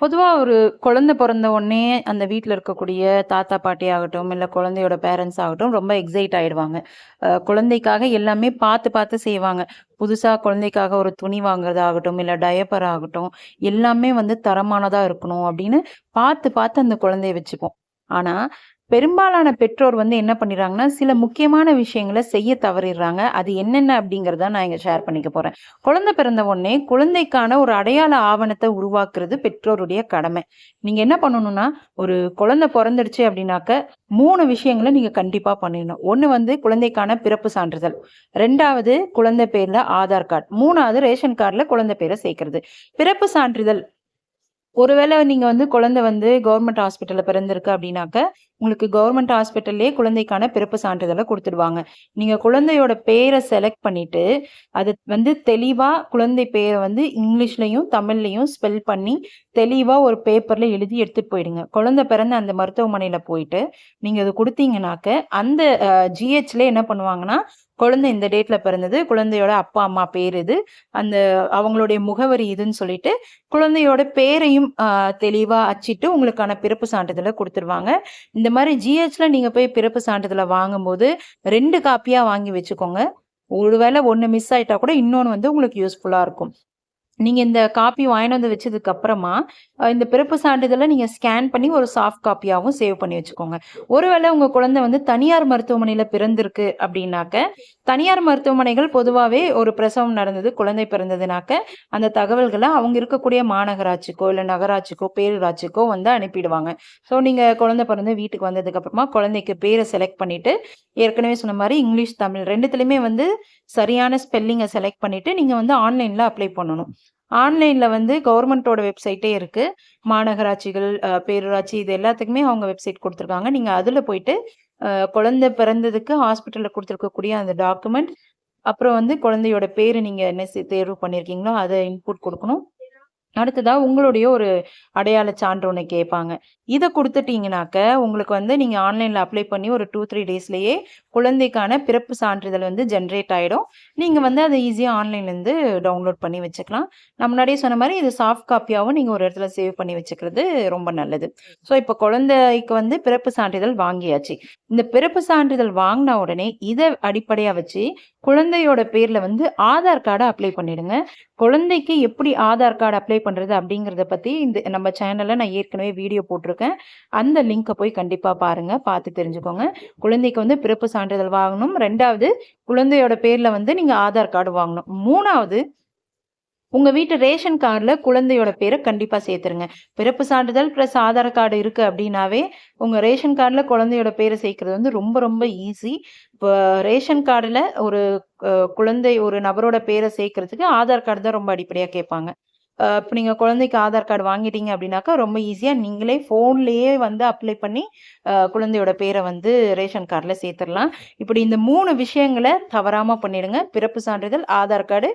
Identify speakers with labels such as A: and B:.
A: பொதுவா ஒரு குழந்தை பொறந்த உடனே அந்த வீட்ல இருக்கக்கூடிய தாத்தா, பாட்டி ஆகட்டும், இல்ல குழந்தையோட பேரண்ட்ஸ் ஆகட்டும் ரொம்ப எக்ஸைட் ஆயிடுவாங்க. குழந்தைக்காக எல்லாமே பார்த்து, பார்த்து செய்வாங்க. புதுசா குழந்தைக்காக ஒரு துணி வாங்குறதாகட்டும், இல்ல டயப்பர் ஆகட்டும், எல்லாமே வந்து தரமானதா இருக்கணும் அப்படின்னு பார்த்து, பார்த்து அந்த குழந்தைய வச்சுப்போம். ஆனா, பெரும்பாலான பெற்றோர் வந்து என்ன பண்ணிடுறாங்கன்னா, சில முக்கியமான விஷயங்கள செய்ய தவறிடுறாங்க. அது என்னென்ன அப்படிங்கிறத நான் இங்க ஷேர் பண்ணிக்க போறேன். குழந்தை பிறந்த உடனே குழந்தைக்கான ஒரு அடையாள ஆவணத்த உருவாக்குறது பெற்றோருடைய கடமை. நீங்க என்ன பண்ணணும்னா, ஒரு குழந்தை பொறந்துடுச்சு அப்படின்னாக்க, 3 விஷயங்கள நீங்க கண்டிப்பா பண்ணிடணும். 1 வந்து குழந்தைக்கான பிறப்பு சான்றிதழ். 2வது குழந்தை பேர்ல ஆதார் கார்டு. 3வது ரேஷன் கார்டுல குழந்தை பேர சேர்க்கிறது. பிறப்பு சான்றிதழ் ஒருவேளை நீங்க வந்து குழந்தை வந்து கவர்மெண்ட் ஹாஸ்பிட்டல்ல பிறந்திருக்கு அப்படின்னாக்க, உங்களுக்கு கவர்மெண்ட் ஹாஸ்பிட்டல்லயே குழந்தைக்கான பிறப்பு சான்றிதழ குடுத்துடுவாங்க. நீங்க குழந்தையோட பேர செலக்ட் பண்ணிட்டு, அது வந்து தெளிவா குழந்தை பேர வந்து இங்கிலீஷ்லயும், தமிழ்லயும் ஸ்பெல் பண்ணி, தெளிவா ஒரு பேப்பர்ல எழுதி எடுத்துட்டு போயிடுங்க. குழந்தை பிறந்த அந்த மருத்துவமனையில போயிட்டு, நீங்க அத குடுத்தீங்கனாக்க, அந்த ஜிஹெச்ல என்ன பண்ணுவாங்கன்னா, குழந்தை இந்த டேட்ல பிறந்தது, குழந்தையோட அப்பா, அம்மா பேர் இது, அந்த அவங்களுடைய முகவரி இதுன்னு சொல்லிட்டு குழந்தையோட பேரையும் தெளிவா அச்சிட்டு உங்களுக்கான பிறப்பு சான்றிதழ குடுத்துருவாங்க. இந்த மாரி ஜிஹெச்ல நீங்க போய் பிறப்பு சான்றிதழ வாங்கும்போது 2 காப்பியா வாங்கி வச்சுக்கோங்க. ஒரு வேள 1 மிஸ் ஆயிட்டா கூட இன்னொன்னு வந்து உங்களுக்கு யூஸ்ஃபுல்லா இருக்கும். நீங்க இந்த காப்பி வாங்கிட்டு வந்து வச்சதுக்கு அப்புறமா, இந்த பிறப்பு சான்றிதழ நீங்க ஸ்கேன் பண்ணி ஒரு சாஃப்ட் காப்பியாவும் சேவ் பண்ணி வச்சுக்கோங்க. ஒருவேளை உங்க குழந்தை வந்து தனியார் மருத்துவமனையில பிறந்திருக்கு அப்படின்னாக்க, தனியார் மருத்துவமனைகள் பொதுவாவே ஒரு பிரசவம் நடந்தது, குழந்தை பிறந்ததுனாக்க, அந்த தகவல்கள அவங்க இருக்கக்கூடிய மாநகராட்சிக்கோ, இல்ல நகராட்சிக்கோ, பேரூராட்சிக்கோ வந்து அனுப்பிடுவாங்க. ஸோ நீங்க குழந்தை பிறந்து வீட்டுக்கு வந்ததுக்கு அப்புறமா குழந்தைக்கு பேர செலக்ட் பண்ணிட்டு, ஏற்கனவே சொன்ன மாரி இங்கிலீஷ், தமிழ் 2த்துலயுமே வந்து சரியான ஸ்பெல்லிங்க செலக்ட் பண்ணிட்டு, நீங்க வந்து ஆன்லைன்ல அப்ளை பண்ணணும். ஆன்லைன்ல வந்து கவர்மெண்ட்டோட வெப்சைட்டே இருக்கு. மாநகராட்சிகள், பேரூராட்சி இது எல்லாத்துக்குமே அவங்க வெப்சைட் குடுத்துருக்காங்க. நீங்க அதுல போயிட்டு, குழந்தை பிறந்ததுக்கு ஹாஸ்பிட்டல்ல குடுத்துருக்கக்கூடிய அந்த டாக்குமெண்ட், அப்புறம் வந்து குழந்தையோட பேரு நீங்க என்ன தேர்வு பண்ணியிருக்கீங்களோ, அத இன்புட் குடுக்கணும். அடுத்ததா உங்களுடைய ஒரு அடையாள சான்று ஒண்ணு கேட்பாங்க. இத குடுத்துட்டீங்கனாக்க, உங்களுக்கு வந்து நீங்க ஆன்லைன்ல அப்ளை பண்ணி ஒரு 2, 3 டேஸ்லயே குழந்தைக்கான பிறப்பு சான்றிதழ் வந்து ஜெனரேட் ஆயிடும். நீங்க வந்து அத ஈஸியா ஆன்லைன்லேருந்து டவுன்லோட் பண்ணி வச்சுக்கலாம். நான் முன்னாடியே சொன்ன மாரி இது சாஃப்ட் காப்பியாவும் நீங்க ஒரு இடத்துல சேவ் பண்ணி வச்சுக்கிறது ரொம்ப நல்லது. ஸோ, இப்ப குழந்தைக்கு வந்து பிறப்பு சான்றிதழ் வாங்கியாச்சு. இந்த பிறப்பு சான்றிதழ் வாங்குன உடனே, இத அடிப்படையா வச்சு குழந்தையோட பேர்ல வந்து ஆதார் கார்ட அப்ளை பண்ணிடுங்க. குழந்தைக்கு எப்படி ஆதார் கார்டு அப்ளை பண்றது அப்படிங்கிறத பத்தி இந்த நம்ம சேனல்ல நான் ஏற்கனவே வீடியோ போட்டிருக்கேன். அந்த லிங்க்க போய் கண்டிப்பா பாருங்க. பார்த்து தெரிஞ்சுக்கோங்க. குழந்தைக்கு வந்து பிறப்பு சான்றிதழ் வாங்கணும். 2வது குழந்தையோட பேர்ல வந்து நீங்க ஆதார் கார்டு வாங்கணும். 3வது உங்க வீட்டு ரேஷன் கார்டுல குழந்தையோட பேர கண்டிப்பா சேர்த்துருங்க. பிறப்பு சான்றிதழ் பிளஸ் ஆதார் கார்டு இருக்கு அப்படின்னாவே, உங்க ரேஷன் கார்டுல குழந்தையோட பேர சேர்க்கிறது வந்து ரொம்ப ரொம்ப ஈஸி. இப்ப ரேஷன் கார்டுல ஒரு குழந்தை ஒரு நபரோட பேர சேர்க்கிறதுக்கு ஆதார் கார்டு தான் ரொம்ப அடிப்படையா கேட்பாங்க. இப்ப நீங்க குழந்தைக்கு ஆதார் கார்டு வாங்கிட்டீங்க அப்படின்னாக்கா, ரொம்ப ஈஸியா நீங்களே ஃபோன்லயே வந்து அப்ளை பண்ணி, குழந்தையோட பேர வந்து ரேஷன் கார்டுல சேர்த்துரலாம். இப்படி இந்த 3 விஷயங்கள தவறாம பண்ணிடுங்க. பிறப்பு சான்றிதழ், ஆதார் கார்டு